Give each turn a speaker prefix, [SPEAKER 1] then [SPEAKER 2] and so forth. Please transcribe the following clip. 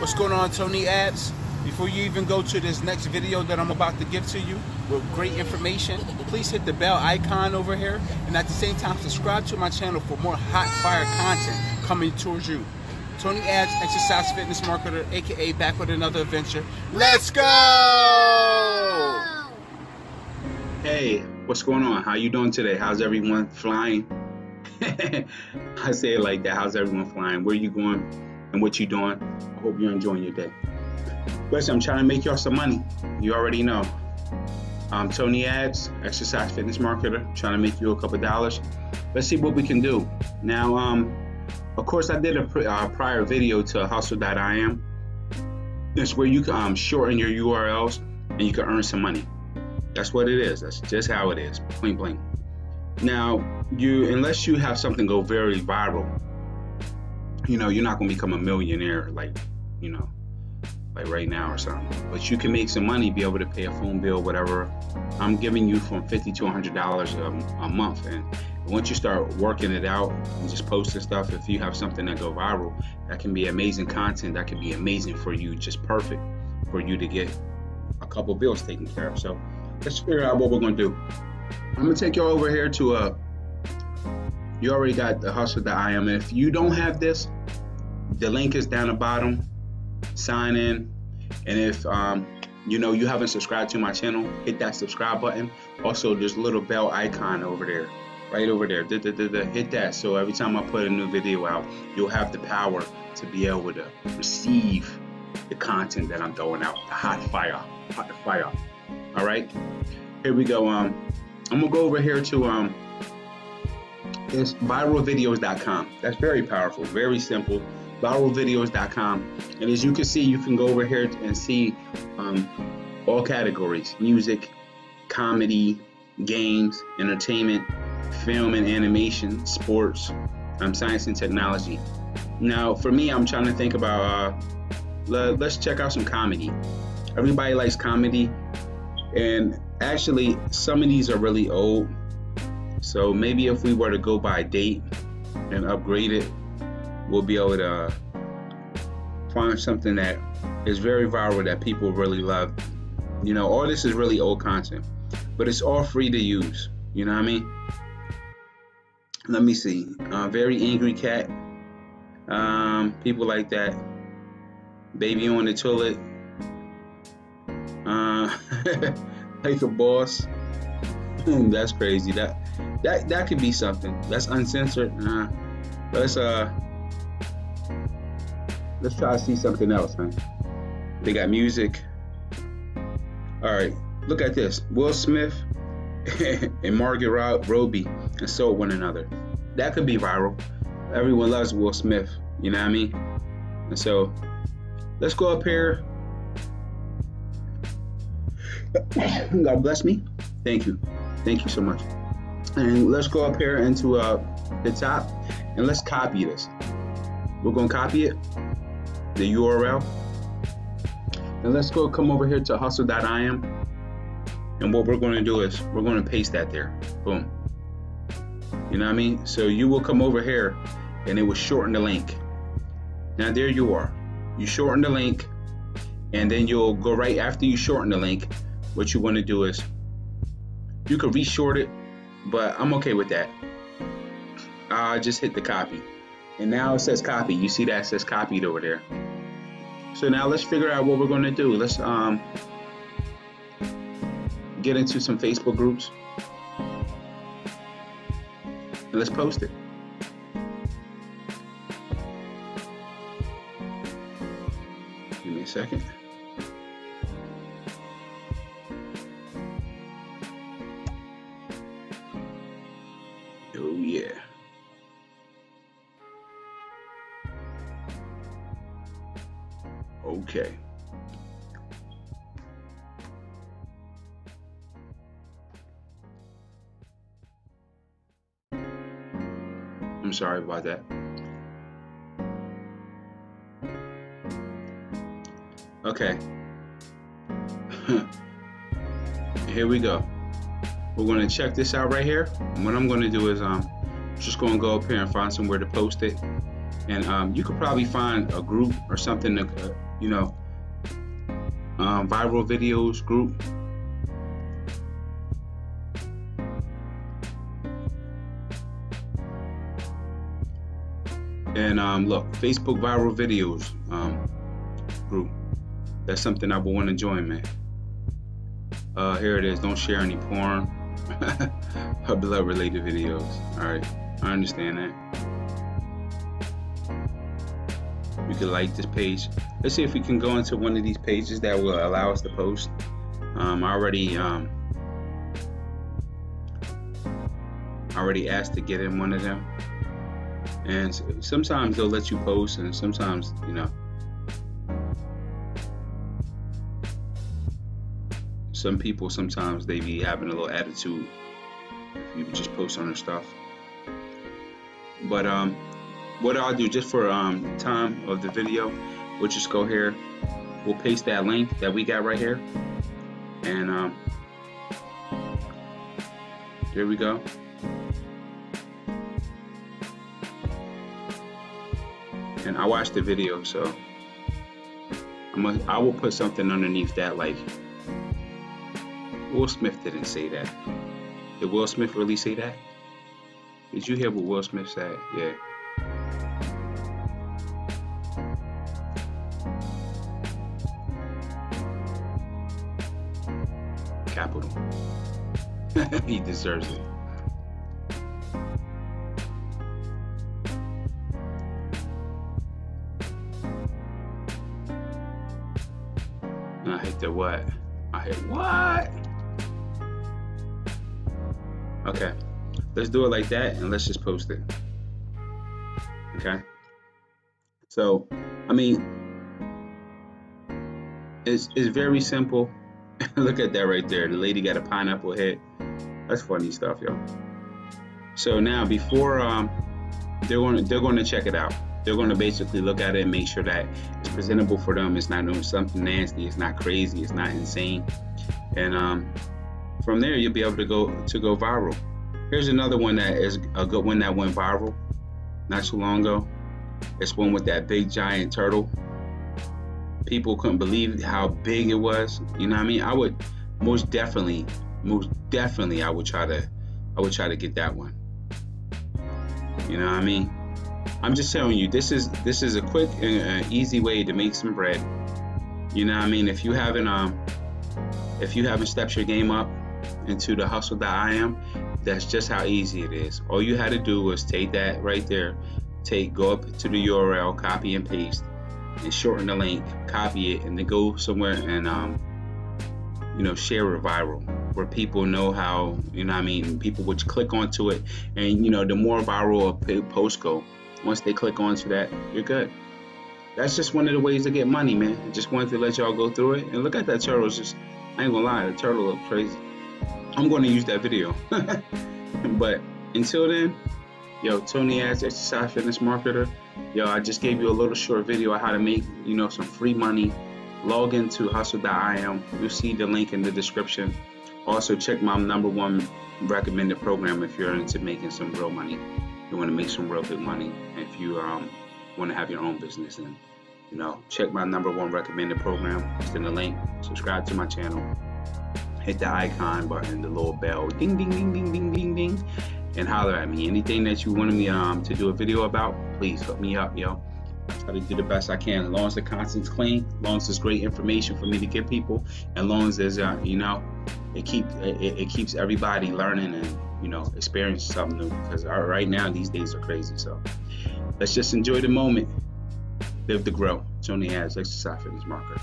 [SPEAKER 1] What's going on, Tony Ads? Before you even go to this next video that I'm about to give to you with great information, please hit the bell icon over here, and at the same time subscribe to my channel for more hot fire content coming towards you. Tony Ads, exercise fitness marketer, aka back with another adventure. Let's go!
[SPEAKER 2] Hey, what's going on? How you doing today? How's everyone flying? I say it like that. How's everyone flying? Where you going and what you doing? I hope you're enjoying your day. Listen, I'm trying to make y'all some money. You already know. Tony Ads, exercise fitness marketer, trying to make you a couple dollars. Let's see what we can do. Now, of course, I did a prior video to Hustle.im. It's where you can shorten your URLs and you can earn some money. That's what it is. That's just how it is. Plain blank. Now, unless you have something go very viral, you're not gonna become a millionaire like right now or something. But you can make some money, be able to pay a phone bill, whatever. I'm giving you from $50 to $100 a month, and once you start working it out and just posting stuff, if you have something that go viral, that can be amazing content. That can be amazing for you, just perfect for you to get a couple bills taken care of. So let's figure out what we're gonna do. I'm gonna take you over here to you already got the Hustle.im, and if you don't have this, the link is down the bottom. Sign in, and if you haven't subscribed to my channel, hit that subscribe button. Also, there's a little bell icon over there, right over there. Hit that, so every time I put a new video out, you'll have the power to be able to receive the content that I'm throwing out, the hot fire. All right, here we go. I'm gonna go over here to it's viralvideos.com. That's very powerful, very simple. viralvideos.com, and as you can see, you can go over here and see all categories: music, comedy, games, entertainment, film and animation, sports, science and technology. Now for me, I'm trying to think about let's check out some comedy. Everybody likes comedy, and actually some of these are really old, so maybe if we were to go by date and upgrade it, we'll be able to find something that is very viral that people really love. All this is really old content, but it's all free to use. You know what I mean? Let me see. Very angry cat. People like that. Baby on the toilet. Like a boss. That's crazy. That could be something. That's uncensored. Let's try to see something else, man. They got music. All right, look at this. Will Smith and Margot Robbie insult one another. That could be viral. Everyone loves Will Smith, you know what I mean? And so, let's go up here. God bless me. Thank you so much. And let's go up here into the top, and let's copy this. We're gonna copy it, the URL, and let's come over here to Hustle.im, and what we're going to do is we're going to paste that there. Boom. You know what I mean? So you will come over here and it will shorten the link. Now there you are. You shorten the link, and then you'll go right after you shorten the link. What you want to do is you can re-short it, but I'm okay with that. Just hit the copy. And now it says copy. You see that it says copied over there. So now let's figure out what we're going to do. Let's get into some Facebook groups, and let's post it. Give me a second. Oh yeah. Okay. I'm sorry about that. Okay. Here we go. We're going to check this out right here. And what I'm going to do is just going to go up here and find somewhere to post it. And you could probably find a group or something viral videos group. And look, Facebook viral videos group. That's something I would want to join, man. Here it is. Don't share any porn or blood related videos. Alright, I understand that. We can like this page. Let's see if we can go into one of these pages that will allow us to post. I already asked to get in one of them. And sometimes they'll let you post, and sometimes, some people, sometimes they be having a little attitude if you just post on their stuff. But what I'll do, just for time of the video, we'll just go here, we'll paste that link that we got right here, and there we go. And I watched the video, so I will put something underneath that, like Will Smith didn't say that. Did Will Smith really say that? Did you hear what Will Smith said? Yeah. Capital. He deserves it. I hit the what? I hit what? Okay, let's do it like that, and let's just post it. Okay. So, I mean, it's very simple. Look at that right there. The lady got a pineapple head. That's funny stuff, yo. So now, before they're going to check it out. They're going to basically look at it and make sure that it's presentable for them. It's not doing something nasty. It's not crazy. It's not insane. And from there, you'll be able to go viral. Here's another one that is a good one that went viral not too long ago. It's one with that big giant turtle. People couldn't believe how big it was. You know what I mean? I would most definitely, I would try to get that one. You know what I mean? I'm just telling you, this is a quick and easy way to make some bread. You know what I mean? If you haven't stepped your game up into the Hustle.im, that's just how easy it is. All you had to do was take that right there, go up to the URL, copy and paste, and shorten the link, copy it, and then go somewhere and share it viral, where people know how, you know what I mean, people would click onto it, and the more viral a post go, once they click onto that, you're good. That's just one of the ways to get money, man. I just wanted to let y'all go through it. And look at that turtle. I ain't gonna lie, the turtle looks crazy. I'm gonna use that video. But until then, yo, Tony as Exercise Fitness Marketer. Yo, I just gave you a little short video on how to make, some free money. Log into Hustle.im. You'll see the link in the description. Also, check my #1 recommended program if you're into making some real money. You want to make some real big money. If you want to have your own business, and check my #1 recommended program. It's in the link. Subscribe to my channel. Hit the icon button, the little bell, ding ding ding ding ding ding ding, and holler at me. Anything that you wanted me to do a video about, please hook me up, yo. I try to do the best I can, as long as the content's clean, as long as there's great information for me to give people, as long as there's it keeps everybody learning and experiencing something new, because right now these days are crazy. So let's just enjoy the moment, live to grow. Tony has Exercise Fitness Marketer.